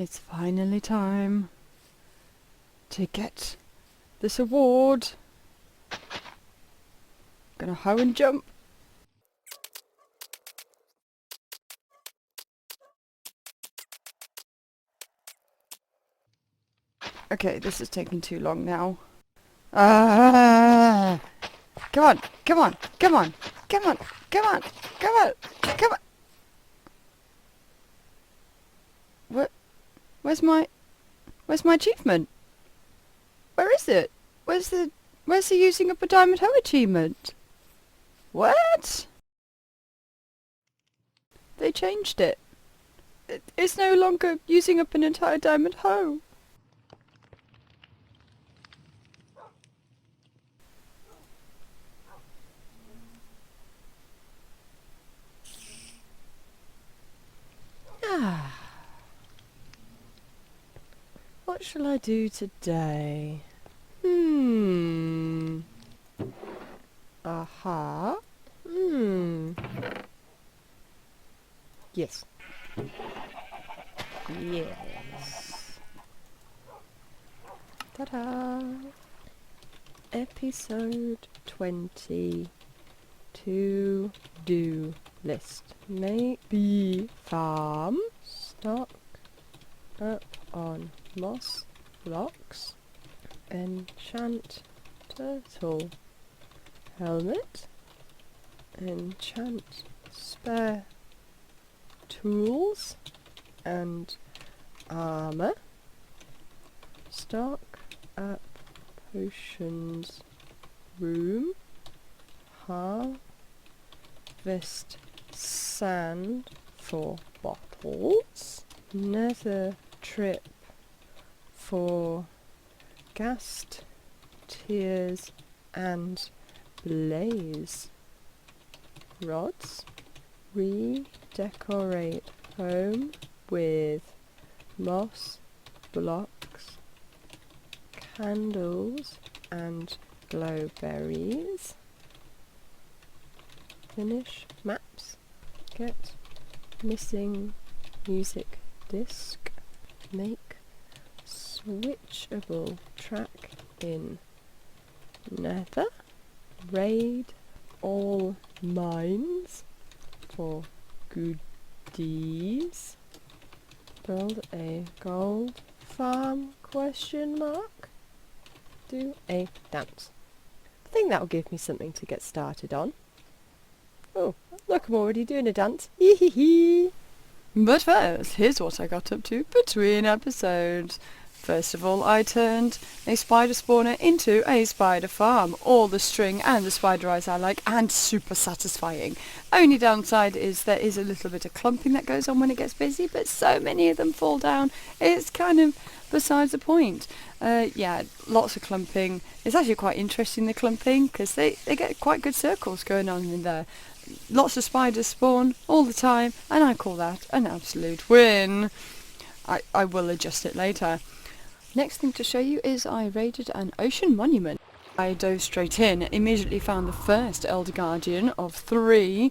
It's finally time to get this award. Gonna hoe and jump. Okay, this is taking too long now. Ah! Come on, come on, come on, come on, come on, come on, come on. What? Where's my achievement? Where is it? Where's the using up a diamond hoe achievement? What? They changed it. It's no longer using up an entire diamond hoe. Ah. What shall I do today? Aha. Yes. Yes. Ta-da! Episode 20. To-do list. Make bee farm. Stock up on moss blocks. Enchant turtle helmet. Enchant spare tools and armor. Stock up potions room. Harvest sand for bottles. Nether trip for ghast tears and blaze rods. Redecorate home with moss blocks, candles and glowberries. Finish maps. Get missing music disc. Make switchable track in Nether. Raid all mines for goodies. Build a gold farm ? Do a dance. I think that'll give me something to get started on. Oh, look, I'm already doing a dance. Hee hee hee. But first, here's what I got up to between episodes. First of all, I turned a spider spawner into a spider farm. All the string and the spider eyes I like, and super satisfying. Only downside is there is a little bit of clumping that goes on when it gets busy, but so many of them fall down, it's kind of besides the point. Yeah, lots of clumping. It's actually quite interesting, the clumping, because they get quite good circles going on in there. Lots of spiders spawn all the time, and I call that an absolute win. I will adjust it later. Next thing to show you is I raided an ocean monument. I dove straight in, immediately found the first Elder Guardian of 3.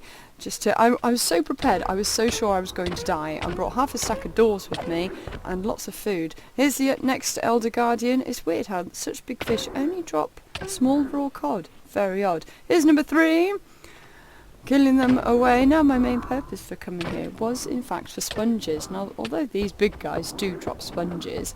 I was so prepared, I was so sure I was going to die. I brought half a stack of doors with me and lots of food. Here's the next Elder Guardian. It's weird how such big fish only drop small raw cod. Very odd. Here's number 3. Killing them away. Now my main purpose for coming here was in fact for sponges. Now although these big guys do drop sponges,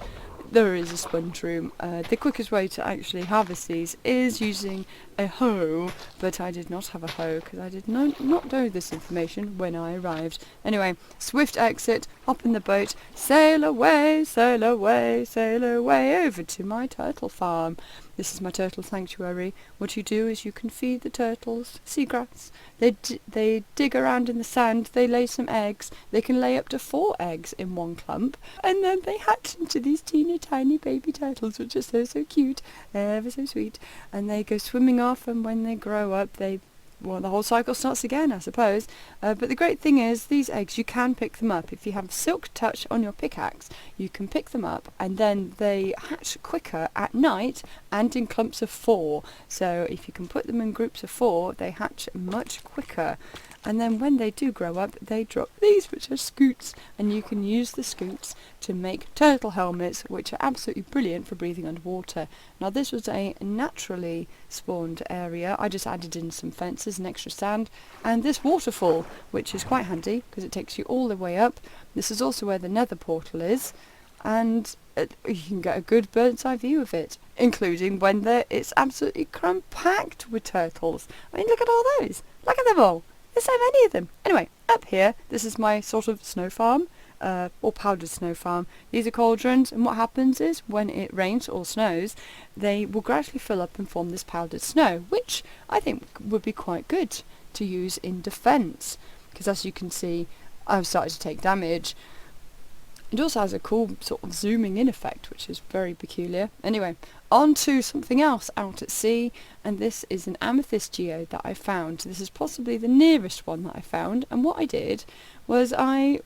there is a sponge room. The quickest way to actually harvest these is using a hoe, but I did not have a hoe because I did not know this information when I arrived. Anyway, swift exit, hop in the boat, sail away, sail away, sail away over to my turtle farm. This is my turtle sanctuary. What you do is you can feed the turtles seagrass. They dig around in the sand, they lay some eggs. They can lay up to 4 eggs in one clump, and then they hatch into these teeny tiny baby turtles, which are so cute, ever so sweet. And they go swimming off, and when they grow up, they well, the whole cycle starts again, I suppose. But the great thing is, these eggs, you can pick them up. If you have Silk Touch on your pickaxe, you can pick them up, and then they hatch quicker at night and in clumps of 4. So if you can put them in groups of 4, they hatch much quicker. And then when they do grow up, they drop these, which are scoots, and you can use the scoots to make turtle helmets, which are absolutely brilliant for breathing underwater. Now this was a naturally spawned area. I just added in some fences and extra sand, and this waterfall, which is quite handy because it takes you all the way up. This is also where the nether portal is, and you can get a good bird's eye view of it, including when it's absolutely cram-packed with turtles. I mean, look at all those. Look at them all. There's so many of them. Anyway, up here, this is my sort of snow farm, or powdered snow farm. These are cauldrons, and what happens is, when it rains or snows, they will gradually fill up and form this powdered snow, which I think would be quite good to use in defence, because as you can see, I've started to take damage. It also has a cool sort of zooming in effect, which is very peculiar. Anyway, on to something else out at sea, and this is an amethyst geode that I found. This is possibly the nearest one that I found, and what I did was I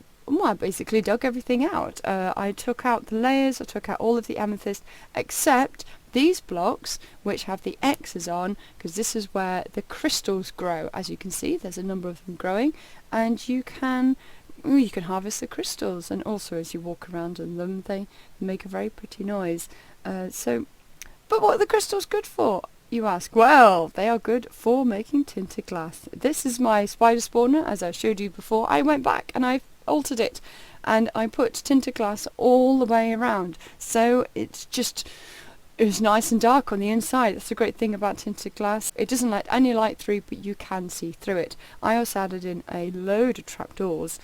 basically dug everything out. I took out the layers, I took out all of the amethyst, except these blocks, which have the X's on, because this is where the crystals grow. As you can see, there's a number of them growing, and you can harvest the crystals, and also as you walk around on them, they make a very pretty noise. But what are the crystals good for, you ask? Well, they are good for making tinted glass. This is my spider spawner, as I showed you before. I went back and I altered it, and I put tinted glass all the way around, so it's nice and dark on the inside. That's the great thing about tinted glass. It doesn't let any light through, but you can see through it. I also added in a load of trapdoors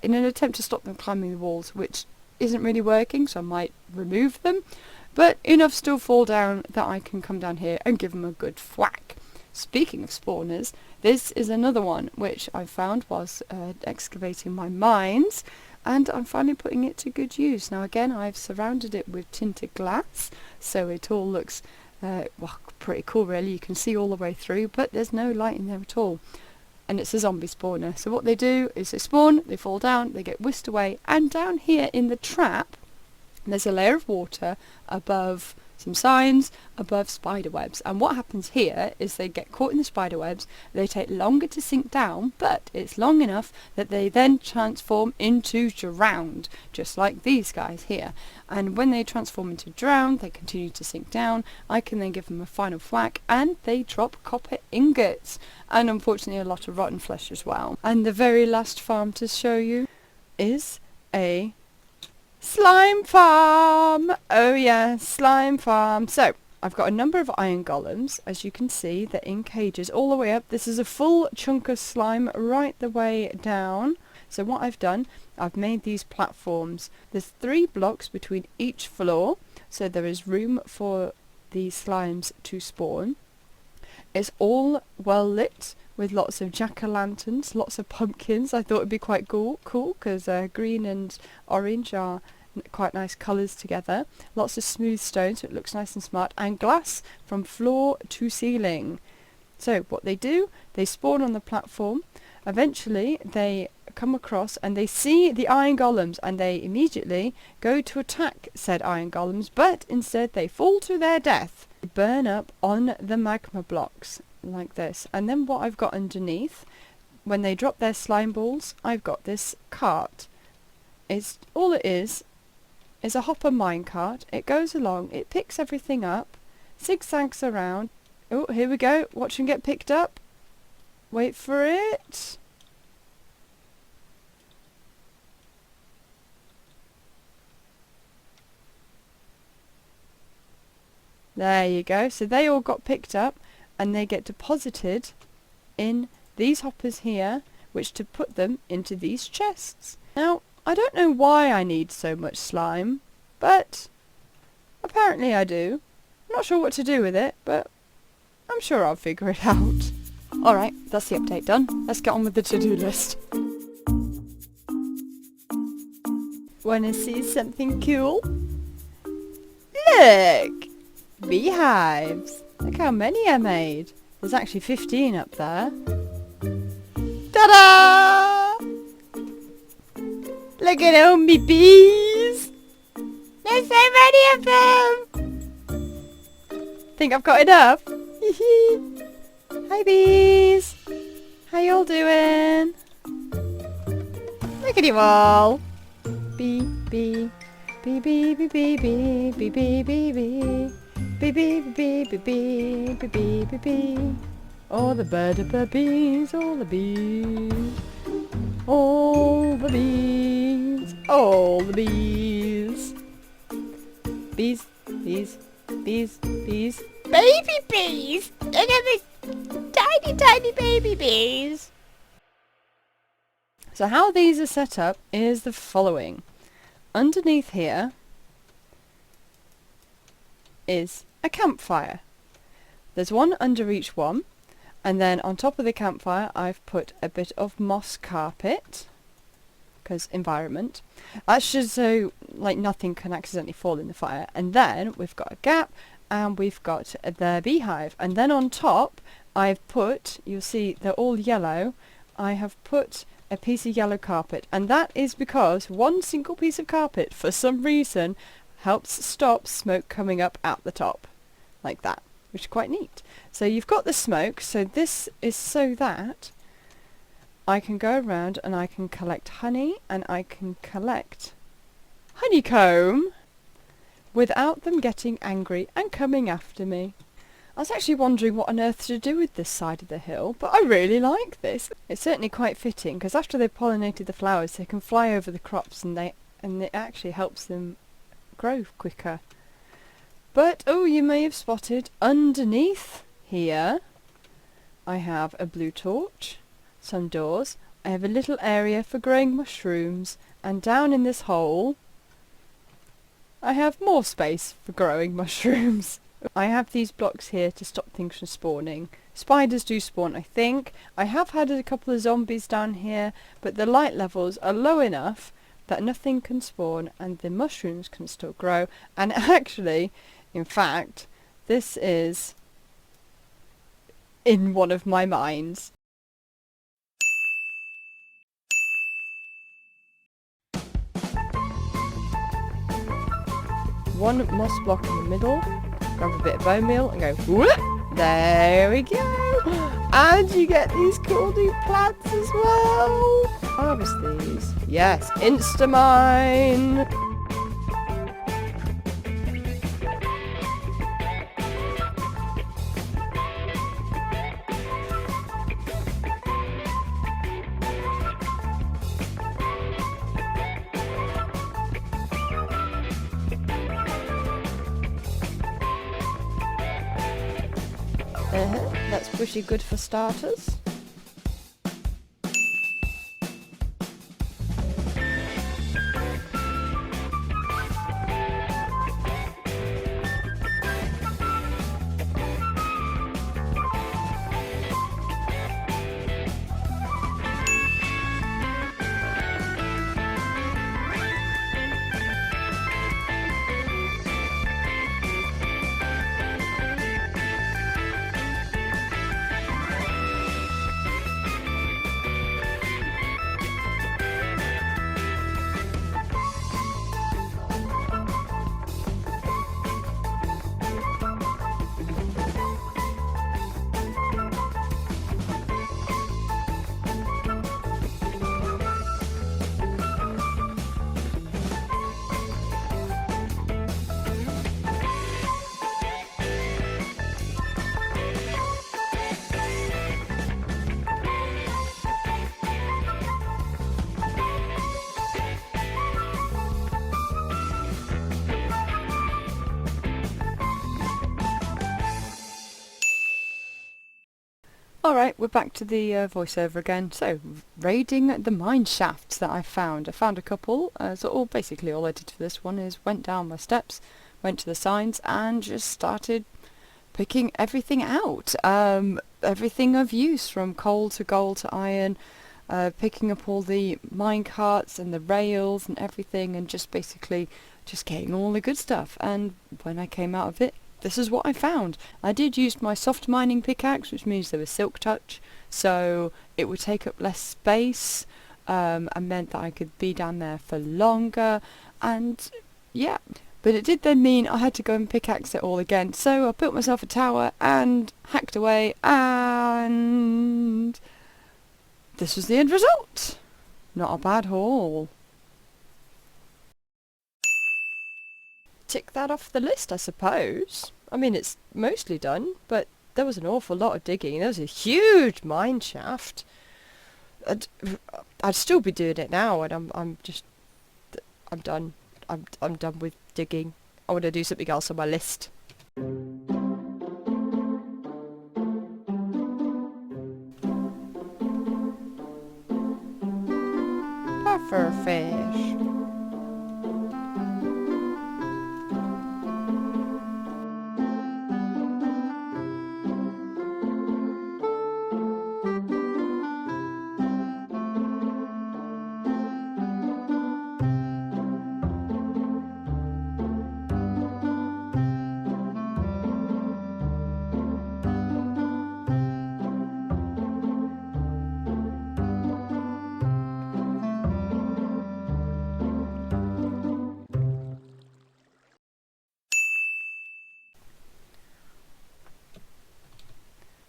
in an attempt to stop them climbing the walls, which isn't really working, so I might remove them. But enough still fall down that I can come down here and give them a good thwack. Speaking of spawners, this is another one which I found whilst excavating my mines, and I'm finally putting it to good use. Now again, I've surrounded it with tinted glass, so it all looks pretty cool really. You can see all the way through, but there's no light in there at all. And it's a zombie spawner. So what they do is they spawn, they fall down, they get whisked away, and down here in the trap, there's a layer of water above some signs, above spider webs, and what happens here is they get caught in the spider webs. They take longer to sink down, but it's long enough that they then transform into drowned, just like these guys here. And when they transform into drowned, they continue to sink down. I can then give them a final whack, and they drop copper ingots, and unfortunately a lot of rotten flesh as well. And the very last farm to show you is a slime farm! Oh yeah, slime farm. So, I've got a number of iron golems. As you can see, they're in cages all the way up. This is a full chunk of slime right the way down. So what I've done, I've made these platforms. There's 3 blocks between each floor, so there is room for the slimes to spawn. It's all well lit with lots of jack-o'-lanterns, lots of pumpkins. I thought it'd be quite cool because green and orange are quite nice colours together. Lots of smooth stone, so it looks nice and smart, and glass from floor to ceiling. So what they do, they spawn on the platform. Eventually they come across and they see the iron golems, and they immediately go to attack said iron golems, but instead they fall to their death. They burn up on the magma blocks like this. And then what I've got underneath, when they drop their slime balls, I've got this cart. All it is a hopper minecart. It goes along, it picks everything up, zigzags around. Oh, here we go. Watch them get picked up. Wait for it. There you go. So they all got picked up, and they get deposited in these hoppers here, which to put them into these chests. Now, I don't know why I need so much slime, but apparently I do. I'm not sure what to do with it, but I'm sure I'll figure it out. Alright, that's the update done. Let's get on with the to-do list. Wanna see something cool? Look! Beehives! Look how many I made. There's actually 15 up there. Ta-da! Look at all me bees! There's so many of them! Think I've got enough? Hi bees! How y'all doing? Look at you all! Bee, bee, bee, bee, bee, bee, bee, bee, bee, bee, bee. Bee bee bee bee bee bee bee bee bee. All the bees, all the bees, all the bees, all the bees. Bees, bees, bees, bees. Baby bees! Look at the tiny, tiny baby bees. So how these are set up is the following. Underneath here is a campfire. There's one under each one, and then on top of the campfire I've put a bit of moss carpet, because environment. That's just so like nothing can accidentally fall in the fire. And then we've got a gap, and we've got the beehive, and then on top I've put, you'll see they're all yellow, I have put a piece of yellow carpet, and that is because one single piece of carpet for some reason helps stop smoke coming up out the top, like that, which is quite neat. So you've got the smoke, so this is so that I can go around and I can collect honey and I can collect honeycomb without them getting angry and coming after me. I was actually wondering what on earth to do with this side of the hill, but I really like this. It's certainly quite fitting, because after they've pollinated the flowers they can fly over the crops and it actually helps them grow quicker. But, oh, you may have spotted, underneath here I have a blue torch, some doors, I have a little area for growing mushrooms, and down in this hole I have more space for growing mushrooms. I have these blocks here to stop things from spawning. Spiders do spawn, I think. I have had a couple of zombies down here, but the light levels are low enough that nothing can spawn and the mushrooms can still grow. And actually, in fact, this is in one of my minds. One moss block in the middle, grab a bit of bone meal and go whoop! There we go! And you get these cool new plants as well! Harvest these. Yes, Instamine! That's pretty good for starters. Alright, we're back to the voiceover again. So, raiding the mine shafts that I found. I found a couple, so basically all I did for this one is went down my steps, went to the signs and just started picking everything out. Everything of use, from coal to gold to iron, picking up all the mine carts and the rails and everything, and just basically just getting all the good stuff. And when I came out of it, this is what I found. I did use my soft mining pickaxe, which means there was silk touch, so it would take up less space, and meant that I could be down there for longer, and yeah. But it did then mean I had to go and pickaxe it all again, so I built myself a tower and hacked away, and this was the end result. Not a bad haul. Tick that off the list, I suppose. I mean, it's mostly done, but there was an awful lot of digging. There was a huge mine shaft. I'd still be doing it now, and I'm done. I'm done with digging. I want to do something else on my list. Pufferfish.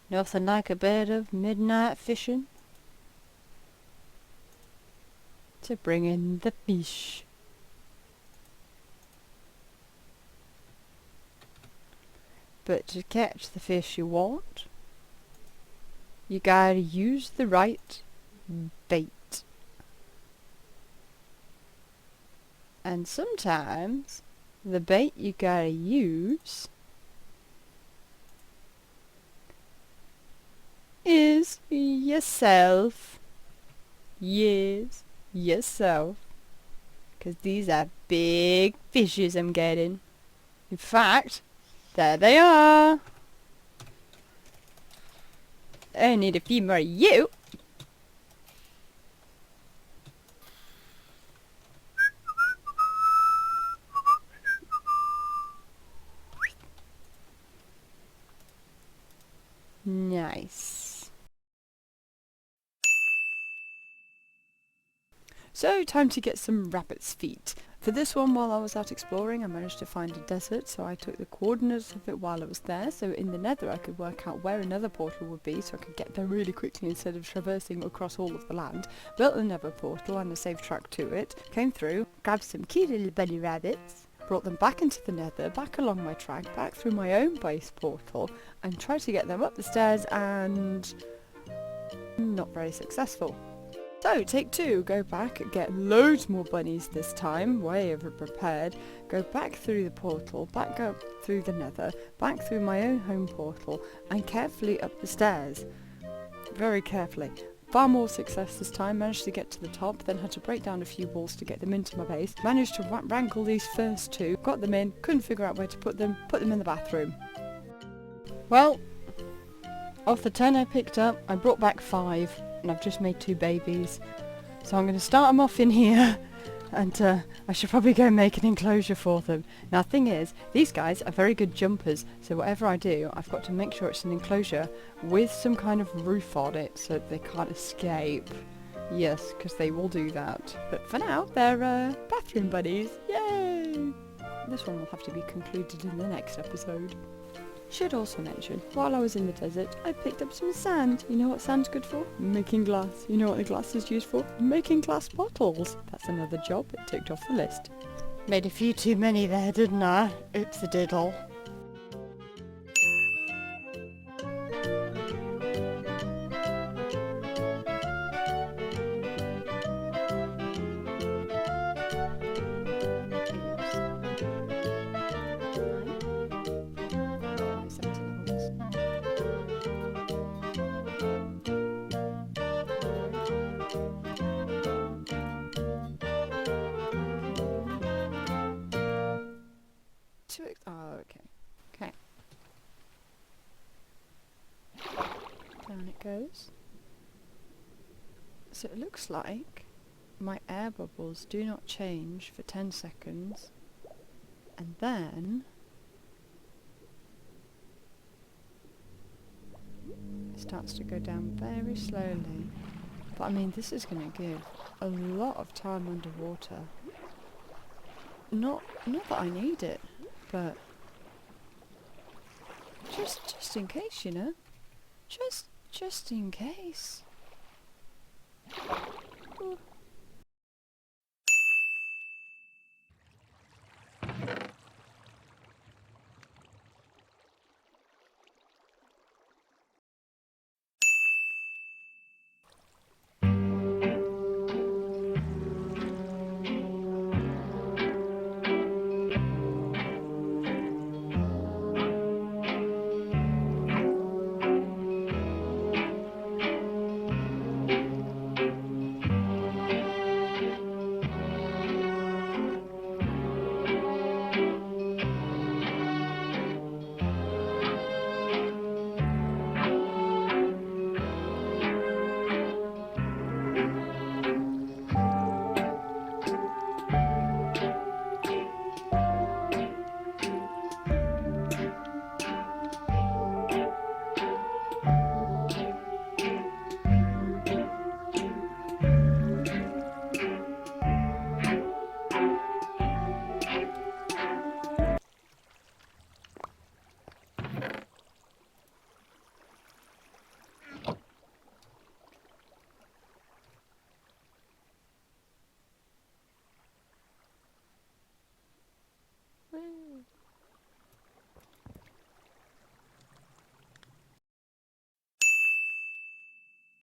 Nothing like a bit of midnight fishing to bring in the fish. But to catch the fish you want, you gotta use the right bait. And sometimes the bait you gotta use is yourself. Yes, yourself. 'Cause these are big fishes I'm getting. In fact, there they are. I need a few more of you. Nice. So, time to get some rabbit's feet. For this one, while I was out exploring, I managed to find a desert, so I took the coordinates of it while I was there, so in the nether I could work out where another portal would be, so I could get there really quickly instead of traversing across all of the land. Built another portal and a safe track to it, came through, grabbed some cute little bunny rabbits, brought them back into the nether, back along my track, back through my own base portal, and tried to get them up the stairs, and not very successful. So, take two, go back, get loads more bunnies this time, way over prepared, go back through the portal, back up through the nether, back through my own home portal, and carefully up the stairs. Very carefully. Far more success this time, managed to get to the top, then had to break down a few walls to get them into my base, managed to wrangle these first two, got them in, couldn't figure out where to put them in the bathroom. Well, off the 10 I picked up, I brought back 5. And I've just made 2 babies. So I'm going to start them off in here, and I should probably go and make an enclosure for them. Now the thing is, these guys are very good jumpers, so whatever I do, I've got to make sure it's an enclosure with some kind of roof on it so they can't escape. Yes, because they will do that. But for now, they're bathroom buddies. Yay! This one will have to be concluded in the next episode. Should also mention, while I was in the desert, I picked up some sand. You know what sand's good for? Making glass. You know what the glass is used for? Making glass bottles. That's another job it ticked off the list. Made a few too many there, didn't I? Oops a diddle. Oh, okay. Okay. Down it goes. So it looks like my air bubbles do not change for 10 seconds, and then starts to go down very slowly. But I mean, this is going to give a lot of time underwater. Not that I need it, but just in case, you know. Just in case. Ooh.